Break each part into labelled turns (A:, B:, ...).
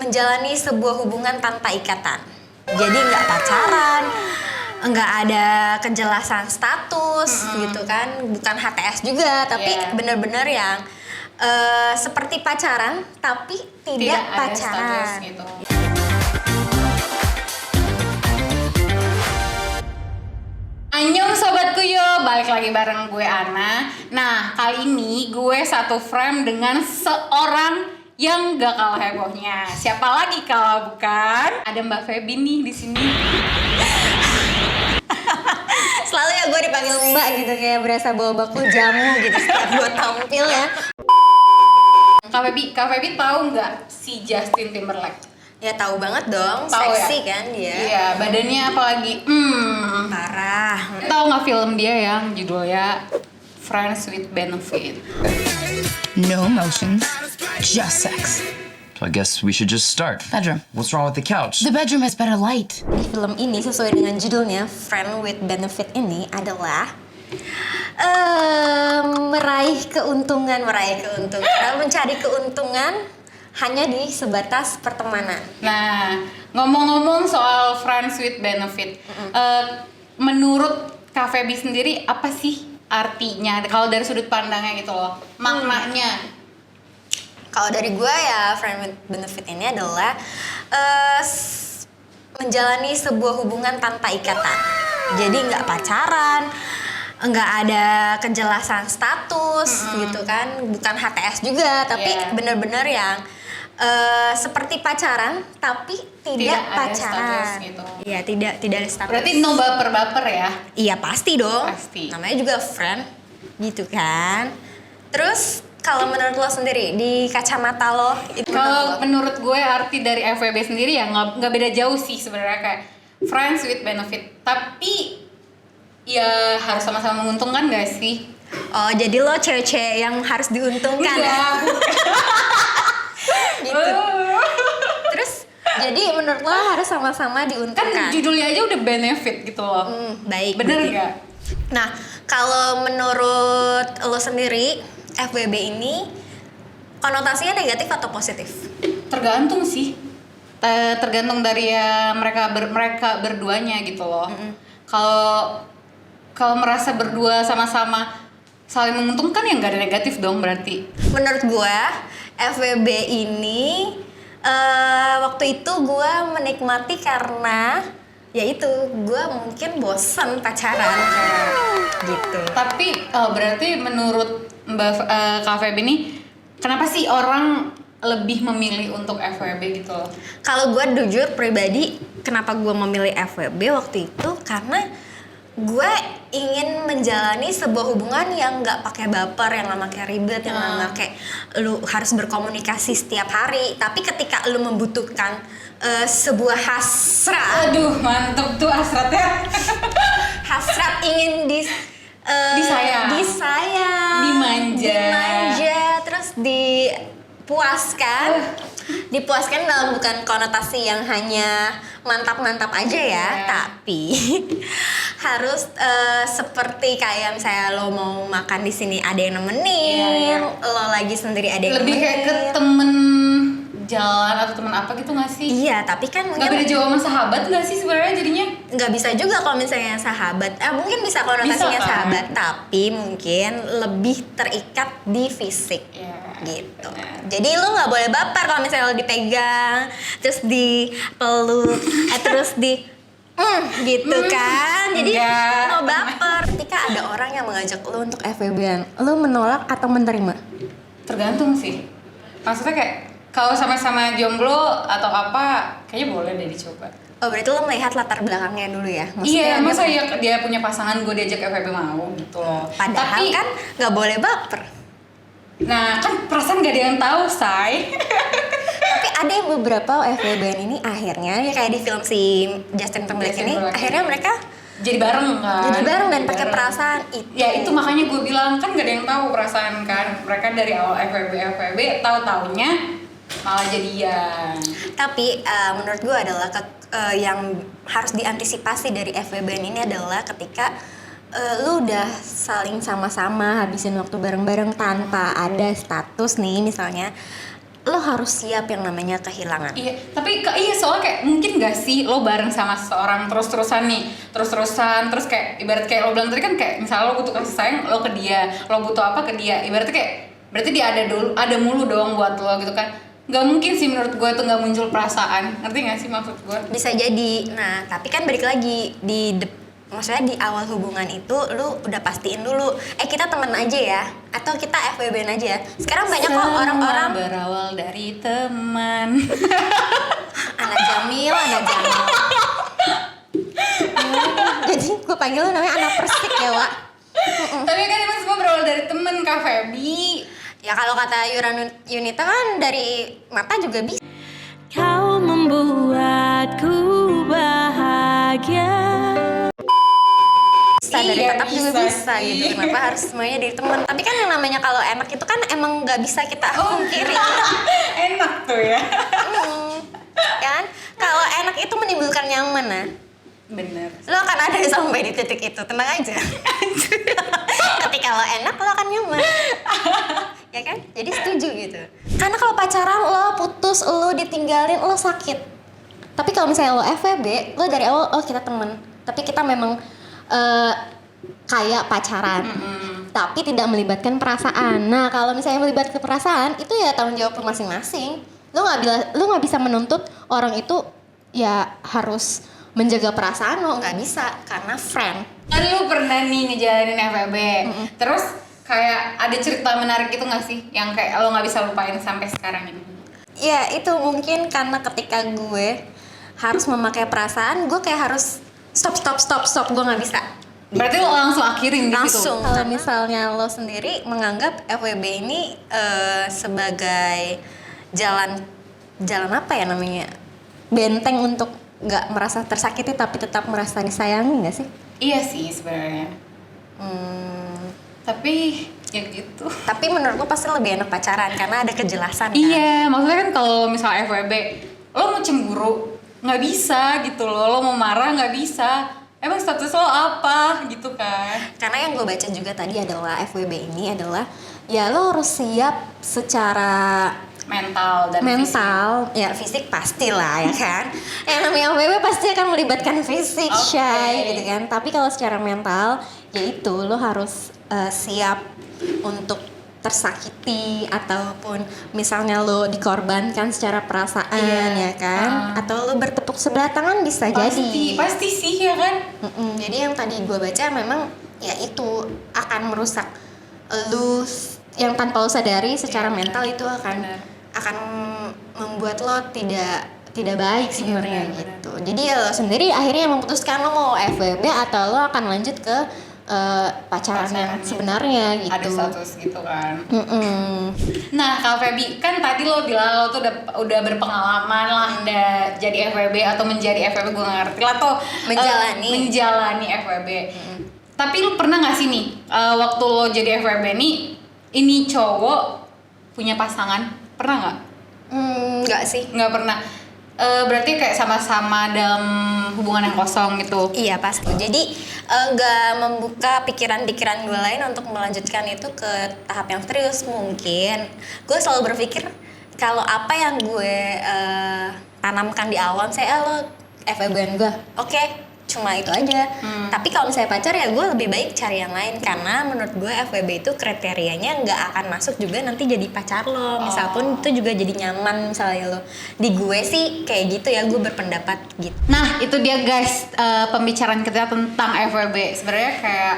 A: menjalani sebuah hubungan tanpa ikatan. Jadi nggak pacaran, nggak ada kejelasan status gitu kan, bukan HTS juga, tapi benar-benar yang seperti pacaran tapi tidak pacaran.
B: Status gitu. Annyeong sobatku yo, balik lagi bareng gue Ana. Nah, kali ini gue satu frame dengan seorang yang gak kalah hebohnya. Siapa lagi kalau bukan ada Mbak Feby nih di sini.
A: Selalu ya gue dipanggil Mbak gitu, kayak berasa bawa bakul jamu gitu setiap gue tampil ya.
B: Kak Feby tahu nggak si Justin Timberlake?
A: Ya tahu banget dong,
B: Tahu
A: seksi
B: ya?
A: kan dia.
B: Iya, badannya apalagi
A: Parah.
B: tahu nggak film dia yang judulnya Friends with Benefit?
C: No emotions, just sex.
D: So I guess we should just start.
C: Bedroom.
D: What's wrong with the couch?
C: The bedroom has better light.
A: Di film ini sesuai dengan judulnya, Friend with Benefit ini adalah meraih keuntungan, mencari keuntungan hanya di sebatas pertemanan.
B: Nah, ngomong-ngomong soal Friends with Benefit, menurut Kak Feby sendiri apa sih artinya? Kalau dari sudut pandangnya gitu loh, maknanya.
A: Kalau dari gue ya, Friend with Benefit ini adalah menjalani sebuah hubungan tanpa ikatan. Jadi nggak pacaran, nggak ada kejelasan status gitu kan, bukan HTS juga, tapi benar-benar yang seperti pacaran tapi tidak pacaran.
B: Status gitu.
A: Iya, tidak ada status.
B: Berarti no baper-baper ya?
A: Iya pasti dong.
B: Pasti.
A: Namanya juga friend, gitu kan. Terus kalau menurut lo sendiri di kacamata lo itu
B: Kalau
A: menurut lo?
B: menurut gue arti dari FWB sendiri ya nggak beda jauh sih sebenarnya, kayak Friends with Benefit. Tapi ya harus sama-sama menguntungkan gak sih?
A: Oh, jadi lo cewek-cewek yang harus diuntungkan ya? Gitu. Terus jadi menurut lo harus sama-sama
B: Kan
A: diuntungkan?
B: judulnya aja udah benefit gitu loh.
A: Baik.
B: Bener
A: berarti.
B: nggak?
A: Nah, kalau menurut lo sendiri FWB ini konotasinya negatif atau positif?
B: Tergantung sih. Tergantung dari ya mereka berduanya gitu loh. Kalau merasa berdua sama-sama saling menguntungkan ya nggak ada negatif dong berarti.
A: Menurut gue FWB ini waktu itu gue menikmati karena yaitu gue mungkin bosen pacaran gitu.
B: Tapi berarti menurut Kak Feby ini kenapa sih orang lebih memilih untuk FWB gitu loh?
A: Kalau gue jujur pribadi, kenapa gue memilih FWB waktu itu karena gue ingin menjalani sebuah hubungan yang nggak pakai baper, yang nggak pakai ribet, yang nggak kayak lu harus berkomunikasi setiap hari. Tapi ketika lu membutuhkan sebuah hasrat,
B: Aduh, mantep tuh hasratnya.
A: hasrat ingin
B: Disayang. Dimanja.
A: terus dipuaskan dalam bukan konotasi yang hanya mantap-mantap aja ya, tapi harus seperti kayak misalnya lo mau makan di sini ada yang nemenin, lo lagi sendiri ada yang
B: Lebih
A: nemenin.
B: kayak ke temen jalan atau temen apa gitu nggak sih?
A: Iya, tapi kan
B: Nggak beda
A: mungkin
B: jauh sama sahabat nggak sih sebenarnya jadinya?
A: nggak bisa juga kalau misalnya sahabat. Mungkin bisa konotasinya
B: Bisa kan?
A: sahabat, tapi mungkin lebih terikat di fisik.
B: Iya,
A: Gitu.
B: benar.
A: Jadi lu nggak boleh baper kalau misalnya lo dipegang, terus dipeluk, terus gitu kan. Jadi
B: Enggak.
A: no baper. Ketika ada orang yang mengajak lu untuk FWB-an, lu menolak atau menerima?
B: Tergantung sih. Maksudnya kayak kalau sama-sama jomblo atau apa, kayaknya boleh deh dicoba.
A: Oh, berarti lu melihat latar belakangnya dulu ya?
B: Iya,
A: dia-
B: masa ya dia punya pasangan, gue diajak FWB mau gitu loh.
A: Padahal
B: Tapi
A: kan nggak boleh baper.
B: nah kan perasaan gak ada yang tahu, say.
A: Tapi ada yang beberapa FWB-an ini akhirnya ya kayak di film si Justin Timberlake ini, akhirnya mereka
B: jadi bareng kan?
A: jadi bareng dan pakai
B: Bareng.
A: perasaan itu.
B: Ya itu makanya gue bilang kan gak ada yang tahu perasaan kan. Mereka dari awal FWB tahu-taunya malah jadian.
A: Tapi menurut gue adalah yang harus diantisipasi dari FWB ini adalah ketika lu udah saling sama-sama habisin waktu bareng-bareng tanpa ada status nih misalnya, lo harus siap yang namanya kehilangan.
B: Iya, tapi iya soalnya kayak mungkin gak sih lo bareng sama seseorang terus-terusan nih, terus kayak ibarat kayak lo bilang tadi kan kayak misalnya lo butuh kasih sayang lo ke dia, lo butuh apa ke dia, ibaratnya kayak berarti dia ada mulu dong buat lo gitu kan. Gak mungkin sih menurut gue tuh gak muncul perasaan, ngerti gak sih maksud gue?
A: Bisa jadi. Nah, tapi kan balik lagi maksudnya di awal hubungan itu lu udah pastiin dulu, kita teman aja ya, atau kita FWB aja. Sekarang banyak kok orang-orang
B: berawal dari teman.
A: anak Jamil. Jadi gue panggil lu namanya anak Persik ya, Wak.
B: Tapi kan emang semua berawal dari teman, Kak Feby.
A: Ya kalau kata Yunita kan dari mata juga bisa.
E: Kau membuatku bahagia.
A: Dari
B: Iya,
A: tetap juga bisa gitu. Kenapa harus semuanya dari teman? Tapi kan yang namanya kalau enak itu kan emang nggak bisa kita pungkiri.
B: Enak tuh ya.
A: Kan kalau enak itu menimbulkan nyaman, nah.
B: Bener.
A: Lo akan ada sampai di titik itu, tenang aja. Ketika lo enak lo akan nyaman. Ya kan? Jadi setuju gitu. Karena kalau pacaran lo putus, lo ditinggalin, lo sakit. Tapi kalau misalnya lo FWB, lo dari awal kita temen. Tapi kita memang kayak pacaran. Tapi tidak melibatkan perasaan. Nah, kalau misalnya melibatkan perasaan, itu ya tanggung jawab lo masing-masing. Lo nggak bisa menuntut orang itu ya harus menjaga perasaan lo, nggak bisa karena friend.
B: Kan lu pernah nih ngejalanin FWB, terus kayak ada cerita menarik gitu nggak sih yang kayak lo nggak bisa lupain sampai sekarang ini?
A: Ya itu mungkin karena ketika gue harus memakai perasaan, gue kayak harus stop, gue nggak bisa.
B: Berarti lo langsung akhirin di situ?
A: Langsung. Kalau misalnya lo sendiri menganggap FWB ini sebagai jalan apa ya namanya, benteng untuk nggak merasa tersakiti tapi tetap merasa disayangi nggak sih?
B: Iya sih sebenarnya. Tapi ya gitu.
A: Tapi menurut gue pasti lebih enak pacaran karena ada kejelasan kan?
B: Iya, maksudnya kan kalau misalnya FWB, lo mau cemburu nggak bisa gitu lo mau marah nggak bisa. Emang status lo apa gitu kan?
A: Karena yang gue baca juga tadi adalah FWB ini adalah ya lo harus siap secara
B: Mental dan
A: mental, ya fisik pastilah ya kan. Yang namanya FWB pasti akan melibatkan fisik, Shay, gitu kan. Tapi kalau secara mental, yaitu lo harus siap untuk tersakiti ataupun misalnya lo dikorbankan secara perasaan ya kan, atau lo bertepuk sebelah tangan bisa jadi.
B: Pasti sih ya kan.
A: Jadi yang tadi gue baca memang ya itu akan merusak lo yang tanpa lo sadari secara mental itu akan membuat lo tidak baik sebenarnya gitu. Jadi ya lo sendiri akhirnya memutuskan lo mau FWB atau lo akan lanjut ke pacaran yang sebenarnya gitu.
B: Ada status gitu kan. Nah, Kak Feby, kan tadi lo bilang lo tuh udah berpengalaman lah udah jadi FWB atau menjadi FWB, gue gak ngerti lah tuh menjalani FWB. Tapi lo pernah gak sih nih waktu lo jadi FWB nih ini cowok punya pasangan? Pernah nggak?
A: Nggak sih.
B: Nggak pernah. Berarti kayak sama-sama dalam hubungan yang kosong gitu.
A: Iya pasti. Jadi nggak membuka pikiran-pikiran gue lain untuk melanjutkan itu ke tahap yang serius. Mungkin gue selalu berpikir kalau apa yang gue tanamkan di awal, saya lo FWB-an gue, oke, cuma itu aja. Tapi kalau misalnya pacar ya gue lebih baik cari yang lain karena menurut gue FWB itu kriterianya nggak akan masuk juga nanti jadi pacar lo. Misal pun itu juga jadi nyaman misalnya lo. Di gue sih kayak gitu ya, gue berpendapat gitu.
B: Nah itu dia guys pembicaraan kita tentang FWB. Sebenarnya kayak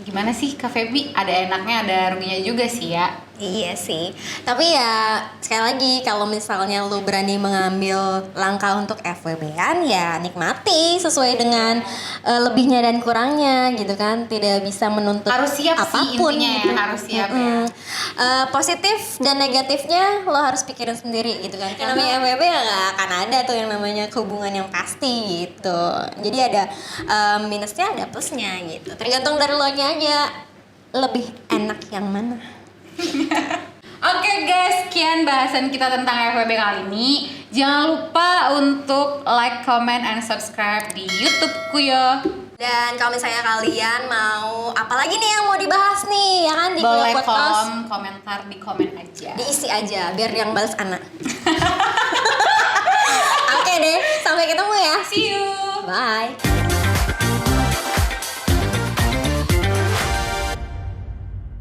B: gimana sih Kak Feby? Ada enaknya ada ruginya juga sih ya.
A: Iya sih, tapi ya sekali lagi kalau misalnya lu berani mengambil langkah untuk FWB-an ya nikmati sesuai dengan lebihnya dan kurangnya gitu kan. Tidak bisa menuntut
B: harus siap
A: apapun
B: sih intinya ya, harus siap ya.
A: Positif dan negatifnya lo harus pikirin sendiri gitu kan. Yang namanya FWB ya gak akan ada tuh yang namanya hubungan yang pasti gitu. Jadi ada minusnya ada plusnya gitu. Tergantung dari lo nya aja lebih enak yang mana.
B: Oke guys, sekian bahasan kita tentang FWB kali ini. Jangan lupa untuk like, comment, and subscribe di YouTube-ku ya.
A: Dan kalau misalnya kalian mau apa lagi nih yang mau dibahas nih, ya kan di
B: Boleh
A: Kuliah Podcast,
B: komentar di komen aja.
A: diisi aja biar yang balas anak. Oke deh, sampai ketemu ya.
B: See you.
A: Bye.